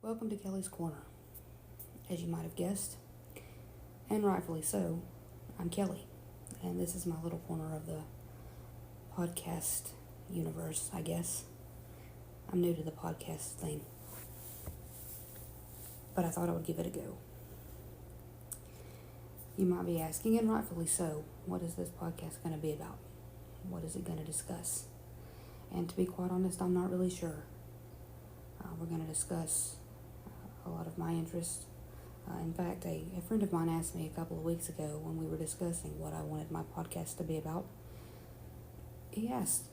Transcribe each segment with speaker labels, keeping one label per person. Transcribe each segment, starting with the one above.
Speaker 1: Welcome to Kelly's Corner. As you might have guessed, and rightfully so, I'm Kelly, and this is my little corner of the podcast universe, I guess. I'm new to the podcast thing, but I thought I would give it a go. You might be asking, and rightfully so, what is this podcast going to be about? What is it going to discuss? And to be quite honest, I'm not really sure. We're going to discuss a lot of my interests. In fact, a friend of mine asked me a couple of weeks ago when we were discussing what I wanted my podcast to be about. He asked,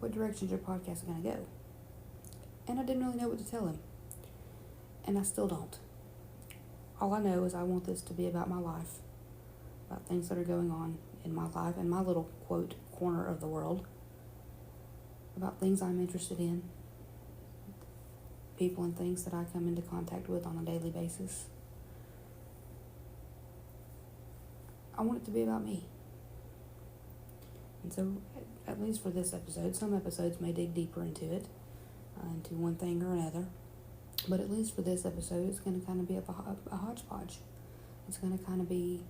Speaker 1: what direction is your podcast going to go? And I didn't really know what to tell him. And I still don't. All I know is I want this to be about my life, about things that are going on in my life and my little, quote, corner of the world, about things I'm interested in, people and things that I come into contact with on a daily basis. I want it to be about me. And so, at least for this episode, some episodes may dig deeper into it, into one thing or another. But at least for this episode, it's going to kind of be a hodgepodge. It's going to kind of be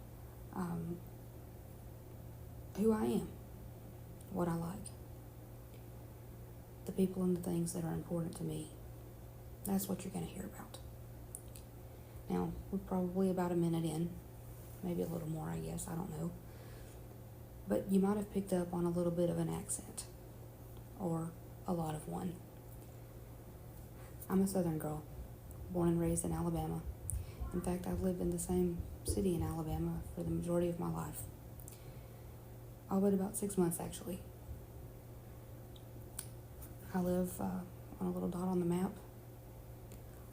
Speaker 1: who I am, what I like, the people and the things that are important to me. That's what you're going to hear about. Now, we're probably about a minute in, maybe a little more, I guess, I don't know. But you might have picked up on a little bit of an accent, or a lot of one. I'm a Southern girl, born and raised in Alabama. In fact, I've lived in the same city in Alabama for the majority of my life. All but about 6 months, actually. I live on a little dot on the map,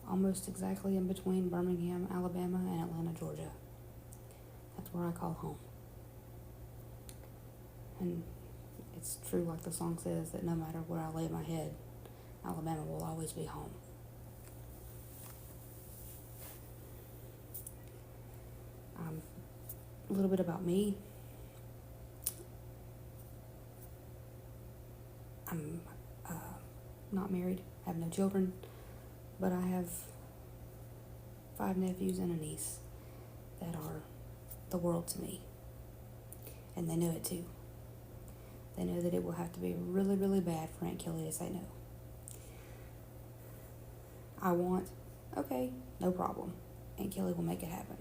Speaker 1: almost exactly in between Birmingham, Alabama, and Atlanta, Georgia. That's where I call home. And it's true, like the song says, that no matter where I lay my head, Alabama will always be home. A little bit about me. I'm not married, have no children, but I have 5 nephews and a niece that are the world to me. And they know it too. They know that it will have to be really, really bad for Aunt Kelly to say no. I want, okay, no problem. Aunt Kelly will make it happen.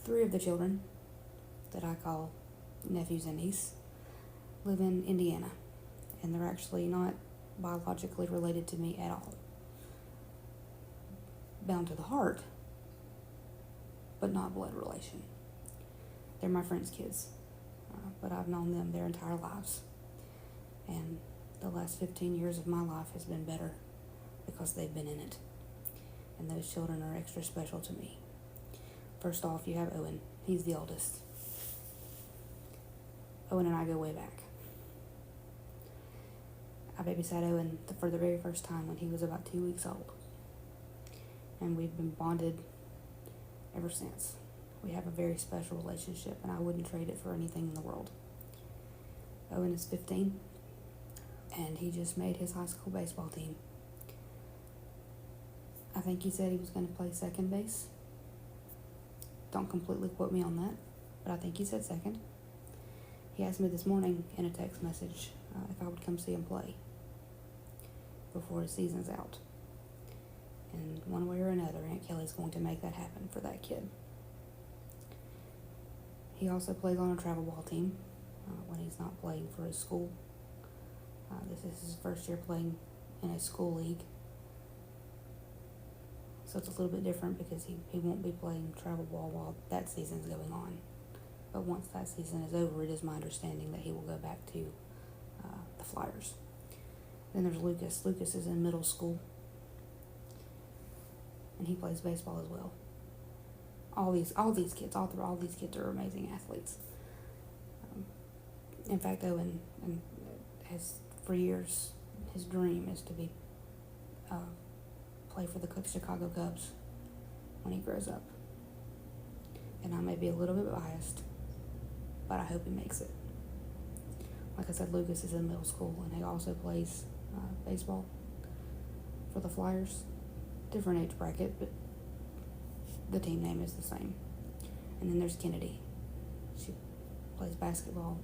Speaker 1: 3 of the children that I call nephews and niece live in Indiana, and they're actually not biologically related to me at all. Bound to the heart, but not blood relation. They're my friends' kids, but I've known them their entire lives, and the last 15 years of my life has been better because they've been in it, and those children are extra special to me. First off, you have Owen. He's the oldest. Owen and I go way back. I babysat Owen for the very first time when he was about 2 weeks old. And we've been bonded ever since. We have a very special relationship, and I wouldn't trade it for anything in the world. Owen is 15, and he just made his high school baseball team. I think he said he was going to play second base. Don't completely quote me on that, but I think he said second. He asked me this morning in a text message if I would come see him play before his season's out. And one way or another, Aunt Kelly's going to make that happen for that kid. He also plays on a travel ball team when he's not playing for his school. This is his first year playing in a school league. So it's a little bit different because he won't be playing travel ball while that season's going on. But once that season is over, it is my understanding that he will go back to the Flyers. Then there's Lucas. Lucas is in middle school, and he plays baseball as well. All these kids are amazing athletes. In fact, Owen has for years, his dream is to be play for the Chicago Cubs when he grows up. And I may be a little bit biased, but I hope he makes it. Like I said, Lucas is in middle school, and he also plays baseball. for the Flyers. Different age bracket, but the team name is the same. And then there's Kennedy. She plays basketball,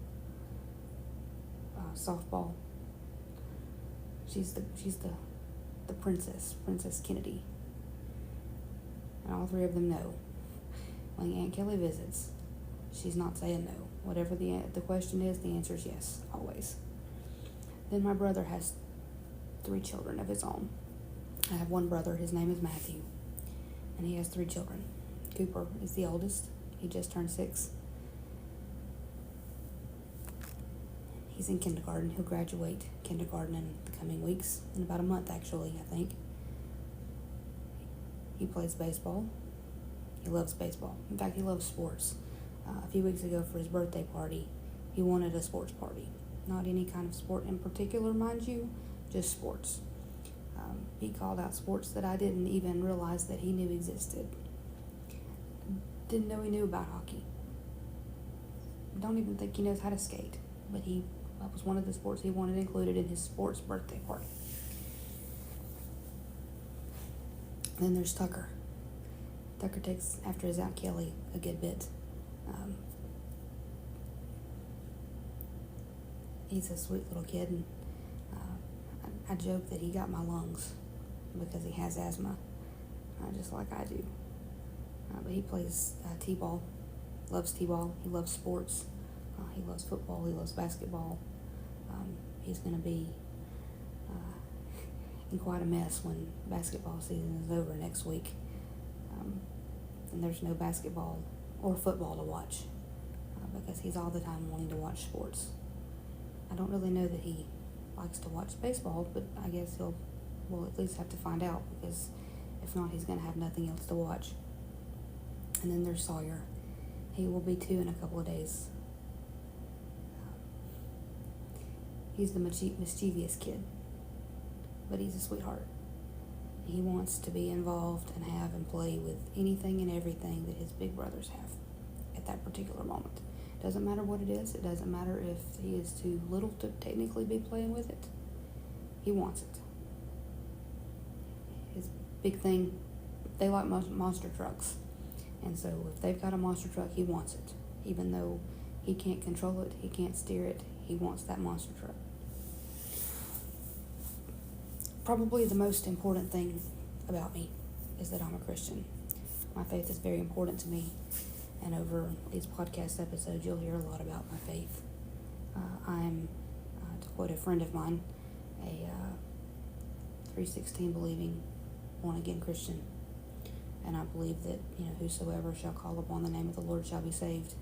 Speaker 1: softball. She's the Princess Kennedy. And all three of them know when Aunt Kelly visits, she's not saying no. Whatever the question is, the answer is yes, always. Then my brother has 3 children of his own. I have one brother, his name is Matthew, and he has 3 children. Cooper is the oldest. He just turned 6. He's in kindergarten. He'll graduate kindergarten in the coming weeks, in about a month actually, I think. He plays baseball. He loves baseball. In fact, he loves sports. A few weeks ago for his birthday party, he wanted a sports party. Not any kind of sport in particular, mind you, just sports. He called out sports that I didn't even realize that he knew existed. Didn't know he knew about hockey. Don't even think he knows how to skate. But that was one of the sports he wanted included in his sports birthday party. Then there's Tucker. Tucker takes after his Aunt Kelly a good bit. He's a sweet little kid, and I joke that he got my lungs because he has asthma, just like I do. But he plays t-ball, loves t-ball. He loves sports. He loves football. He loves basketball. He's going to be in quite a mess when basketball season is over next week. And there's no basketball or football to watch because he's all the time wanting to watch sports. I don't really know that he likes to watch baseball, but I guess we'll at least have to find out, because if not, he's going to have nothing else to watch. And then there's Sawyer. He will be 2 in a couple of days. He's the mischievous kid, but he's a sweetheart. He wants to be involved and have and play with anything and everything that his big brothers have at that particular moment. Doesn't matter what it is. It doesn't matter if he is too little to technically be playing with it. He wants it. His big thing, they like monster trucks. And so if they've got a monster truck, he wants it. Even though he can't control it, he can't steer it, he wants that monster truck. Probably the most important thing about me is that I'm a Christian. My faith is very important to me. And over these podcast episodes, you'll hear a lot about my faith. I'm, to quote a friend of mine, a 3:16 believing, born-again Christian. And I believe that, whosoever shall call upon the name of the Lord shall be saved.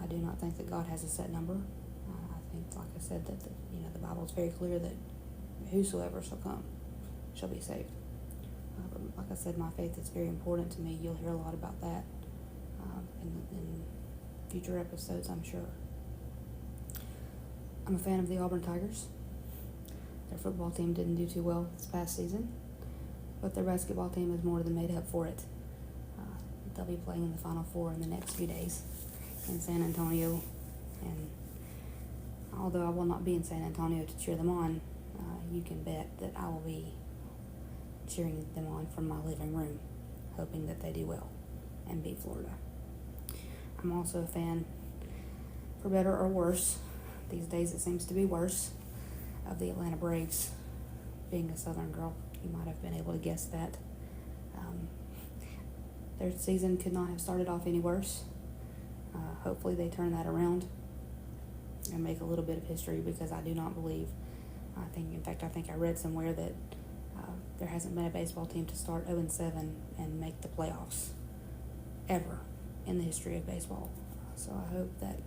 Speaker 1: I do not think that God has a set number. I think, like I said, that the Bible is very clear that whosoever shall come shall be saved. But like I said, my faith is very important to me. You'll hear a lot about that in future episodes, I'm sure. I'm a fan of the Auburn Tigers. Their football team didn't do too well this past season, but their basketball team has more than made up for it. They'll be playing in the Final Four in the next few days in San Antonio, and although I will not be in San Antonio to cheer them on, you can bet that I will be cheering them on from my living room, hoping that they do well and beat Florida. I'm also a fan, for better or worse, these days it seems to be worse, of the Atlanta Braves. Being a Southern girl, you might have been able to guess that. Their season could not have started off any worse. Hopefully they turn that around and make a little bit of history, because I do not believe, I think I read somewhere that there hasn't been a baseball team to start 0-7 and make the playoffs ever in the history of baseball. So I hope that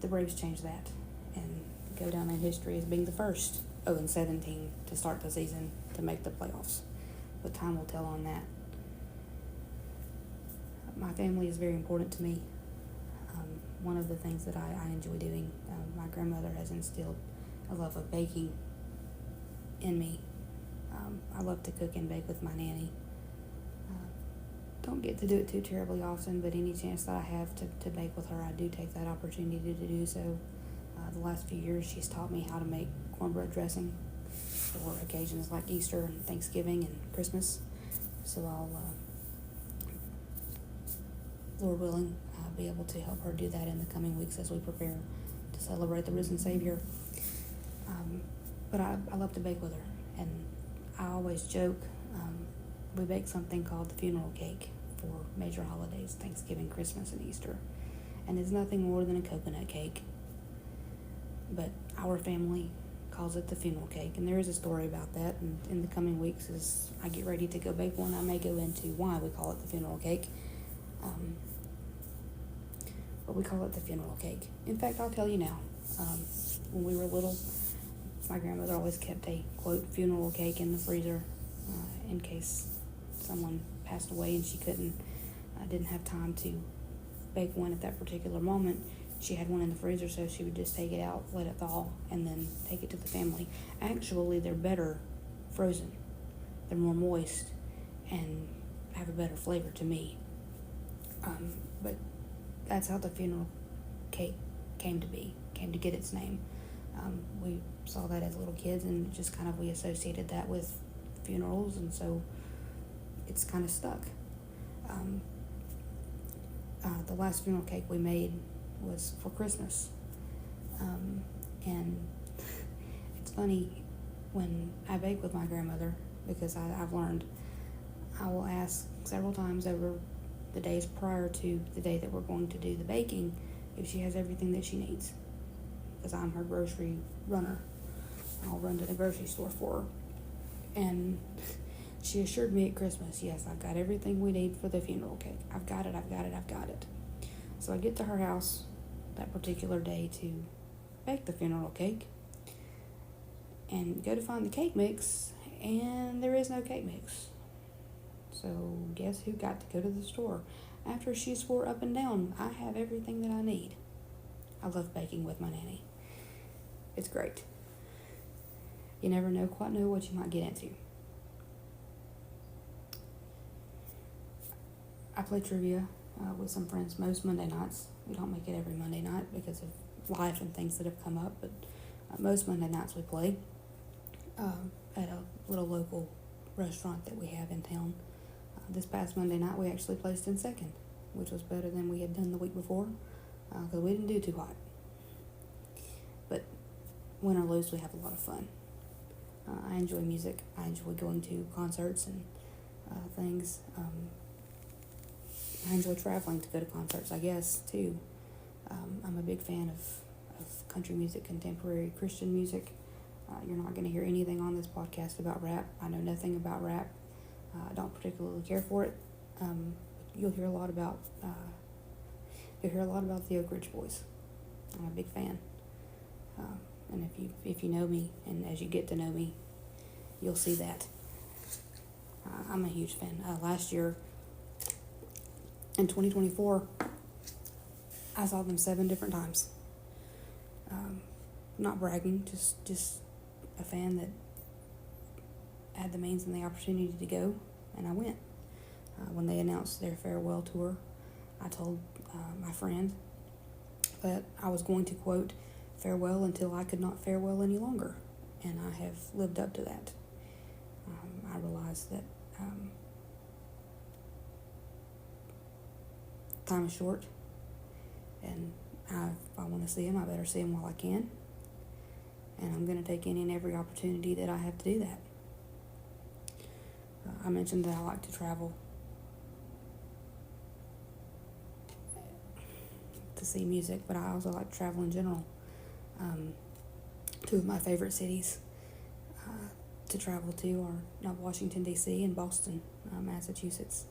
Speaker 1: the Braves change that and go down in history as being the first 0-7 team to start the season to make the playoffs. But time will tell on that. My family is very important to me. One of the things that I enjoy doing, my grandmother has instilled a love of baking in me. I love to cook and bake with my nanny. Don't get to do it too terribly often, but any chance that I have to bake with her, I do take that opportunity to do so. The last few years, she's taught me how to make cornbread dressing for occasions like Easter and Thanksgiving and Christmas. So I'll, Lord willing, be able to help her do that in the coming weeks as we prepare to celebrate the risen Savior. But I love to bake with her, and I always joke, we bake something called the funeral cake for major holidays, Thanksgiving, Christmas, and Easter. And it's nothing more than a coconut cake. But our family calls it the funeral cake, and there is a story about that. And in the coming weeks, as I get ready to go bake one, I may go into why we call it the funeral cake. But we call it the funeral cake. In fact, I'll tell you now. When we were little, my grandmother always kept a, quote, funeral cake in the freezer in case someone passed away and she didn't have time to bake one at that particular moment. She had one in the freezer, so she would just take it out, let it thaw, and then take it to the family. Actually, they're better frozen. They're more moist and have a better flavor to me. But that's how the funeral cake came to get its name. We saw that as little kids, and just kind of we associated that with funerals, and so it's kind of stuck. The last funeral cake we made was for Christmas. And it's funny when I bake with my grandmother, because I've learned I will ask several times over the days prior to the day that we're going to do the baking if she has everything that she needs, because I'm her grocery runner. I'll run to the grocery store for her. And she assured me at Christmas, yes, I've got everything we need for the funeral cake. I've got it. So I get to her house that particular day to bake the funeral cake and go to find the cake mix, and there is no cake mix. So guess who got to go to the store? After she swore up and down, I have everything that I need. I love baking with my nanny. It's great. You never quite know what you might get into. I play trivia with some friends most Monday nights. We don't make it every Monday night because of life and things that have come up, but most Monday nights we play at a little local restaurant that we have in town. This past Monday night we actually placed in second, which was better than we had done the week before, because we didn't do too hot. But win or lose, we have a lot of fun. I enjoy music. I enjoy going to concerts and things. I enjoy traveling to go to concerts, I guess, too. I'm a big fan of country music, contemporary Christian music. You're not going to hear anything on this podcast about rap. I know nothing about rap. I don't particularly care for it. You'll hear a lot about the Oak Ridge Boys. I'm a big fan. And if you know me, and as you get to know me, you'll see that. I'm a huge fan. Last year, in 2024, I saw them 7 different times. Not bragging, just a fan that had the means and the opportunity to go, and I went. When they announced their farewell tour, I told my friend that I was going to, quote, farewell until I could not farewell any longer, and I have lived up to that. I realized that time is short, and if I want to see him, I better see him while I can, and I'm going to take any and every opportunity that I have to do that. I mentioned that I like to travel to see music, but I also like to travel in general. 2 of my favorite cities to travel to are Washington, D.C. and Boston, Massachusetts.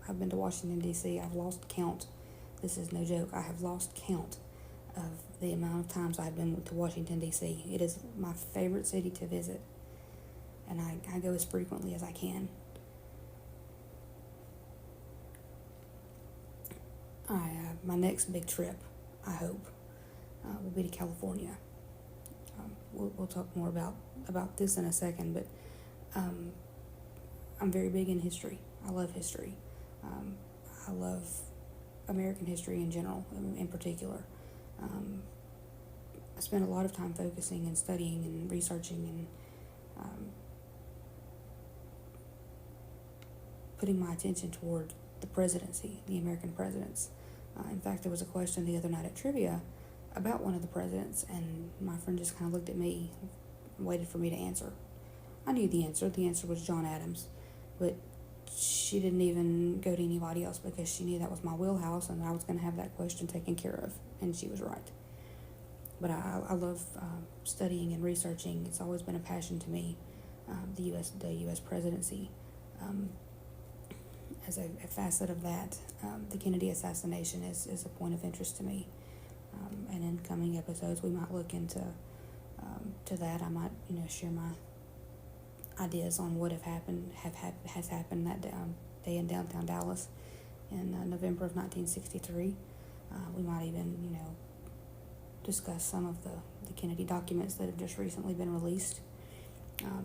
Speaker 1: I've been to Washington, D.C. I've lost count. This is no joke. I have lost count of the amount of times I've been to Washington, D.C. It is my favorite city to visit, and I go as frequently as I can. My next big trip, I hope, will be to California. We'll talk more about this in a second, but I'm very big in history. I love history. I love American history in general, in particular. I spent a lot of time focusing and studying and researching and putting my attention toward the presidency, the American presidents. In fact, there was a question the other night at trivia about one of the presidents, and my friend just kind of looked at me, waited for me to answer. I knew the answer. The answer was John Adams, but she didn't even go to anybody else because she knew that was my wheelhouse and I was going to have that question taken care of, and she was right. But I love studying and researching. It's always been a passion to me, the U.S. presidency. As a facet of that, the Kennedy assassination is a point of interest to me. And in coming episodes, we might look into to that. I might, share my ideas on what has happened that day in downtown Dallas in November of 1963. We might even, discuss some of the Kennedy documents that have just recently been released.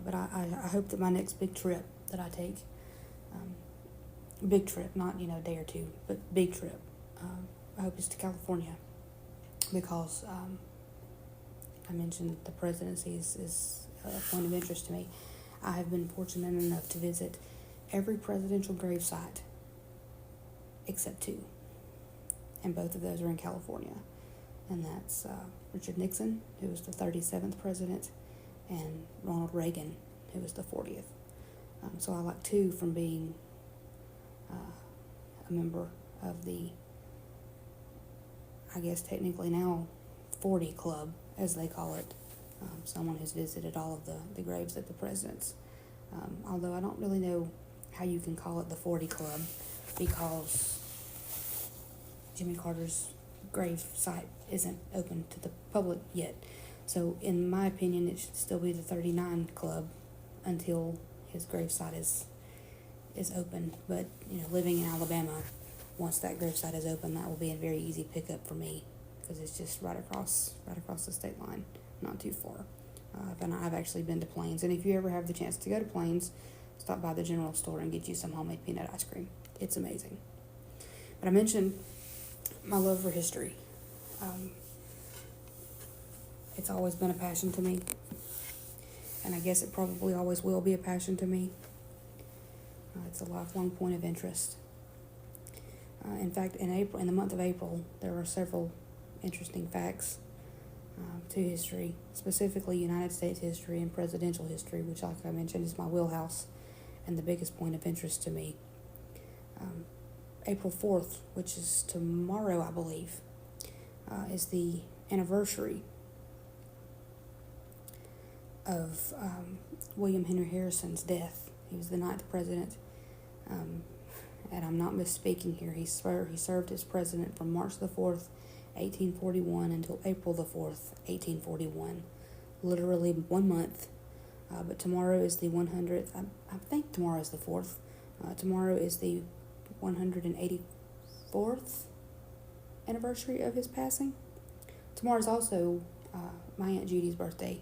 Speaker 1: But I hope that my next big trip that I take, big trip, not, day or two, but big trip, I hope is to California, because I mentioned the presidency is a point of interest to me. I have been fortunate enough to visit every presidential gravesite except two, and both of those are in California, and that's Richard Nixon, who was the 37th president, and Ronald Reagan, who was the 40th. So I like two from being a member of the, I guess technically now, 40 Club, as they call it. Someone who's visited all of the graves of the presidents. Although I don't really know how you can call it the 40 Club, because Jimmy Carter's grave site isn't open to the public yet. So in my opinion, it should still be the 39 Club until his grave site is open. But living in Alabama, once that grave site is open, that will be a very easy pickup for me, because it's just right across the state line, not too far. And I've actually been to Plains, and if you ever have the chance to go to Plains, stop by the general store and get you some homemade peanut ice cream. It's amazing. But I mentioned my love for history. It's always been a passion to me, and I guess it probably always will be a passion to me. It's a lifelong point of interest. In fact, in the month of April, there are several interesting facts to history, specifically United States history and presidential history, which, like I mentioned, is my wheelhouse and the biggest point of interest to me. April 4th, which is tomorrow, I believe, is the anniversary of William Henry Harrison's death. He was the 9th president, and I'm not misspeaking here. He served as president from March the 4th, 1841 until April the 4th, 1841. Literally 1 month. But tomorrow is the 100th. I think tomorrow is the 4th. Tomorrow is the 184th anniversary of his passing. Tomorrow is also my Aunt Judy's birthday.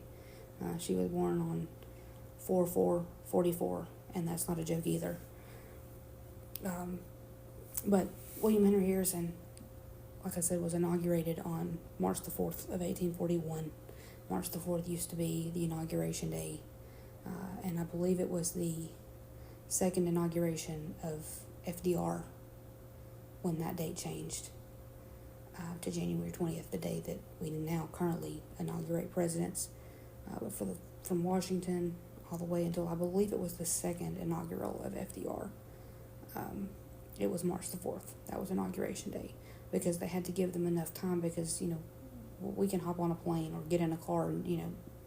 Speaker 1: She was born on 4/4/44, and that's not a joke either. But William Henry Harrison, like I said, was inaugurated on March the 4th of 1841. March the 4th used to be the inauguration day, and I believe it was the second inauguration of FDR when that date changed to January 20th, the day that we now currently inaugurate presidents. But from Washington all the way until I believe it was the second inaugural of FDR, it was March the 4th. That was inauguration day, because they had to give them enough time, because, we can hop on a plane or get in a car and,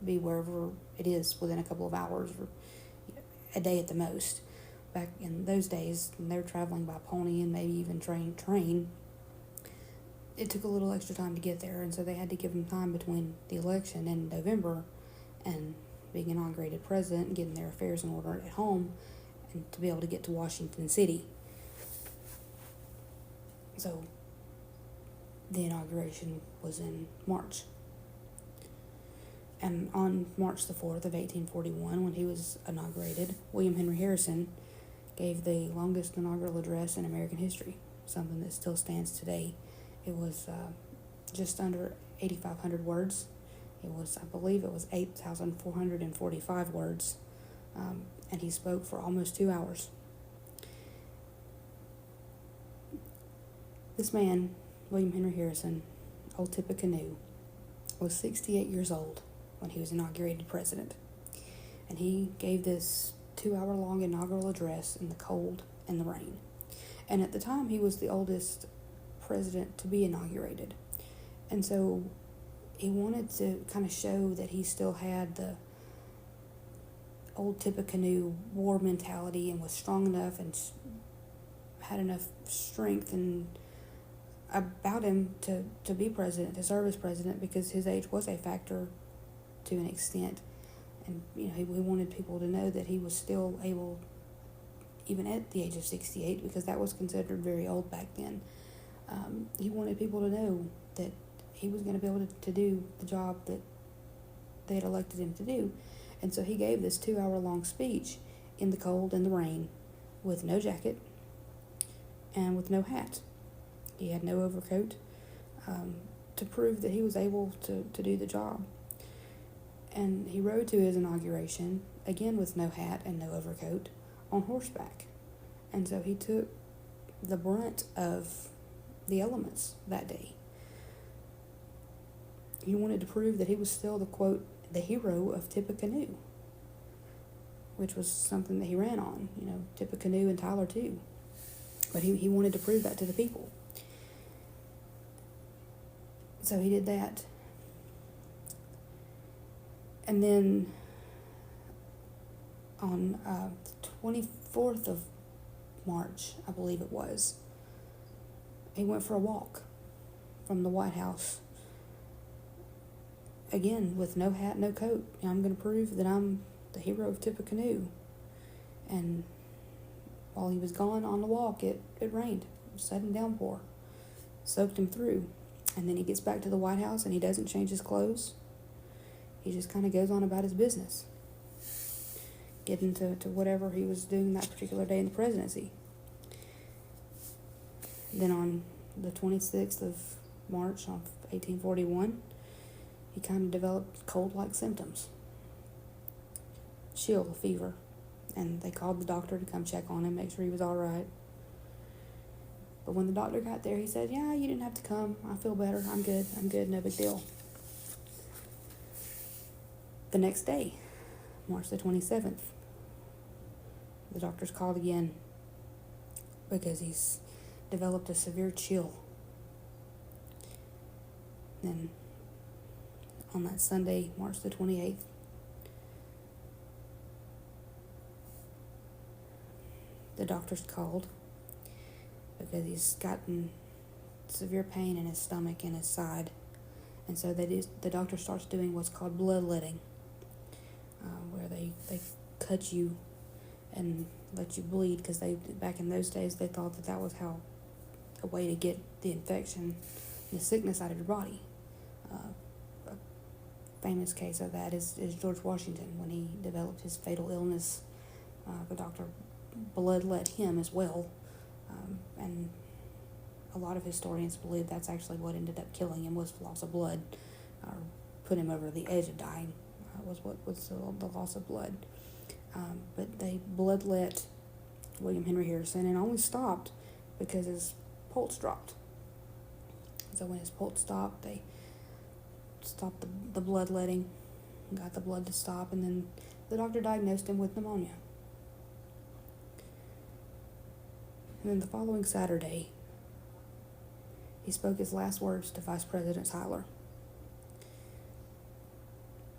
Speaker 1: be wherever it is within a couple of hours or a day at the most. Back in those days, when they were traveling by pony and maybe even train, it took a little extra time to get there, and so they had to give them time between the election in November and being inaugurated president and getting their affairs in order at home, and to be able to get to Washington City. So the inauguration was in March. And on March the 4th of 1841, when he was inaugurated, William Henry Harrison gave the longest inaugural address in American history, something that still stands today. It was just under 8,500 words, I believe it was 8,445 words, and he spoke for almost 2 hours. This man, William Henry Harrison, Old Tippecanoe, was 68 years old when he was inaugurated president. And he gave this 2-hour-long inaugural address in the cold and the rain. And at the time, he was the oldest president to be inaugurated. And so he wanted to kind of show that he still had the old Tippecanoe war mentality and was strong enough and had enough strength and about him to be president, to serve as president, because his age was a factor to an extent. And, he wanted people to know that he was still able, even at the age of 68, because that was considered very old back then. He wanted people to know that he was going to be able to do the job that they had elected him to do. And so he gave this 2-hour-long speech in the cold and the rain with no jacket and with no hat. He had no overcoat to prove that he was able to do the job. And he rode to his inauguration, again with no hat and no overcoat, on horseback. And so he took the brunt of the elements that day. He wanted to prove that he was still the hero of Tippecanoe, which was something that he ran on, Tippecanoe and Tyler too. But he wanted to prove that to the people. So he did that. And then on the 24th of March, I believe it was, he went for a walk from the White House. Again, with no hat, no coat. I'm going to prove that I'm the hero of Tippecanoe. And while he was gone on the walk, it rained. It was a sudden downpour. Soaked him through. And then he gets back to the White House and he doesn't change his clothes. He just kind of goes on about his business. Getting to whatever he was doing that particular day in the presidency. Then on the 26th of March of 1841, he kind of developed cold-like symptoms. Chill, fever. And they called the doctor to come check on him, make sure he was all right. But when the doctor got there, he said, "Yeah, you didn't have to come. I feel better. I'm good, no big deal." The next day, March the 27th, the doctor's called again because he's developed a severe chill. Then on that Sunday, March the 28th, the doctor's called because he's gotten severe pain in his stomach and his side. And so the doctor starts doing what's called bloodletting, where they cut you and let you bleed, because back in those days they thought that was a way to get the infection, the sickness out of your body. A famous case of that is George Washington. When he developed his fatal illness, the doctor bloodlet him as well, and a lot of historians believe that's actually what ended up killing him, was loss of blood, or put him over the edge of dying, was the loss of blood. But they bloodlet William Henry Harrison, and only stopped because his pulse dropped. So when his pulse stopped, they stopped the bloodletting, got the blood to stop, and then the doctor diagnosed him with pneumonia. And then the following Saturday, he spoke his last words to Vice President Tyler.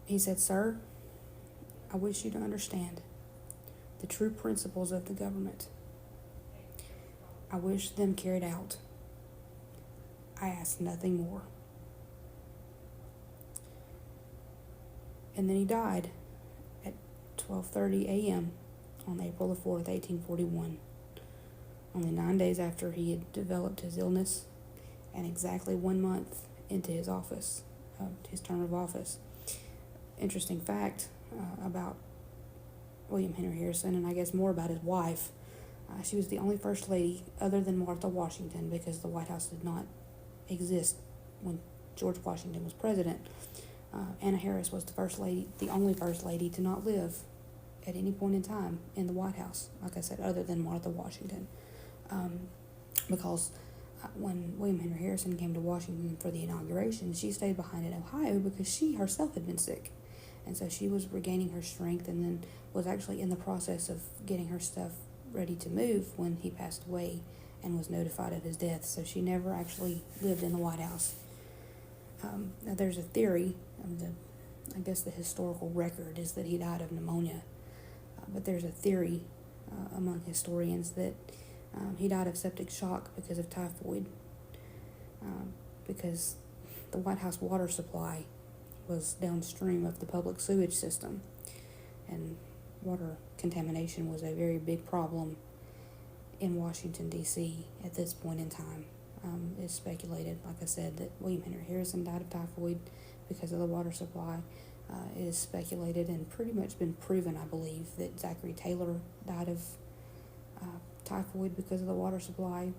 Speaker 1: He said, "Sir, I wish you to understand the true principles of the government. I wish them carried out. I ask nothing more." And then he died at 12:30 a.m. on April the 4th, 1841, only 9 days after he had developed his illness, and exactly 1 month into his term of office. Interesting fact about William Henry Harrison, and I guess more about his wife. She was the only first lady other than Martha Washington, because the White House did not exist when George Washington was president. Anna Harris was the only first lady to not live at any point in time in the White House, like I said, other than Martha Washington. Because when William Henry Harrison came to Washington for the inauguration, she stayed behind in Ohio because she herself had been sick. And so she was regaining her strength and then was actually in the process of getting her stuff ready to move when he passed away and was notified of his death. So she never actually lived in the White House. Now there's a theory, I guess the historical record is that he died of pneumonia. But there's a theory among historians that he died of septic shock because of typhoid, because the White House water supply was downstream of the public sewage system, and water contamination was a very big problem in Washington, D.C. at this point in time. It's speculated, like I said, that William Henry Harrison died of typhoid because of the water supply. It is speculated and pretty much been proven, I believe, that Zachary Taylor died of typhoid because of the water supply.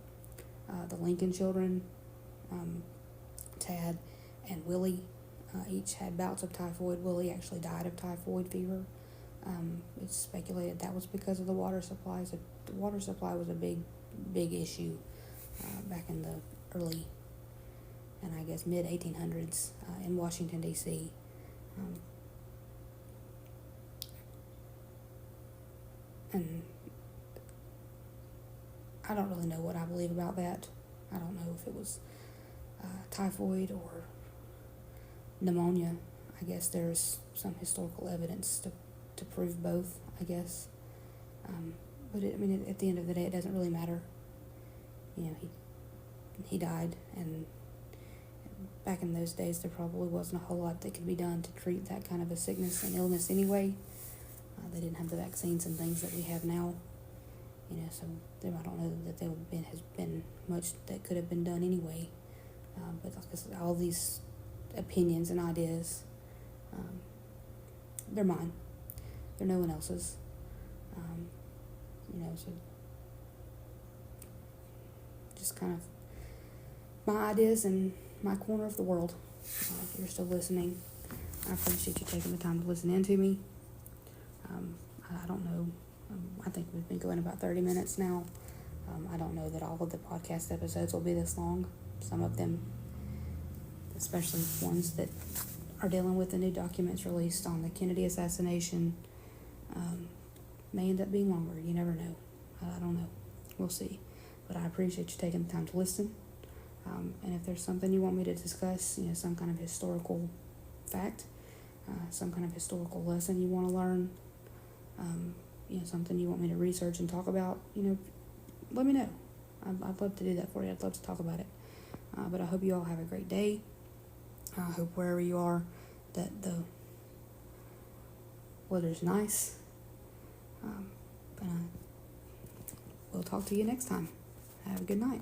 Speaker 1: The Lincoln children, Tad and Willie, each had bouts of typhoid. Willie actually died of typhoid fever. It's speculated that was because of the water supply. So the water supply was a big issue back in the early and I guess mid 1800s in Washington, D.C. And I don't really know what I believe about that. I don't know if it was typhoid or pneumonia. I guess there's some historical evidence to prove both, I guess. But at the end of the day, it doesn't really matter. He died, and back in those days, there probably wasn't a whole lot that could be done to treat that kind of a sickness and illness anyway. They didn't have the vaccines and things that we have now. So I don't know that there has been much that could have been done anyway. But like I said, all these opinions and ideas, they're mine. They're no one else's. So just kind of my ideas and my corner of the world. If you're still listening, I appreciate you taking the time to listen in to me. I don't know. I think we've been going about 30 minutes now. I don't know that all of the podcast episodes will be this long. Some of them, especially ones that are dealing with the new documents released on the Kennedy assassination, may end up being longer. You never know. I don't know. We'll see. But I appreciate you taking the time to listen. And if there's something you want me to discuss, some kind of historical fact, some kind of historical lesson you want to learn, something you want me to research and talk about, let me know. I'd love to do that for you. I'd love to talk about it. But I hope you all have a great day. I hope wherever you are that the weather's nice. And we'll talk to you next time. Have a good night.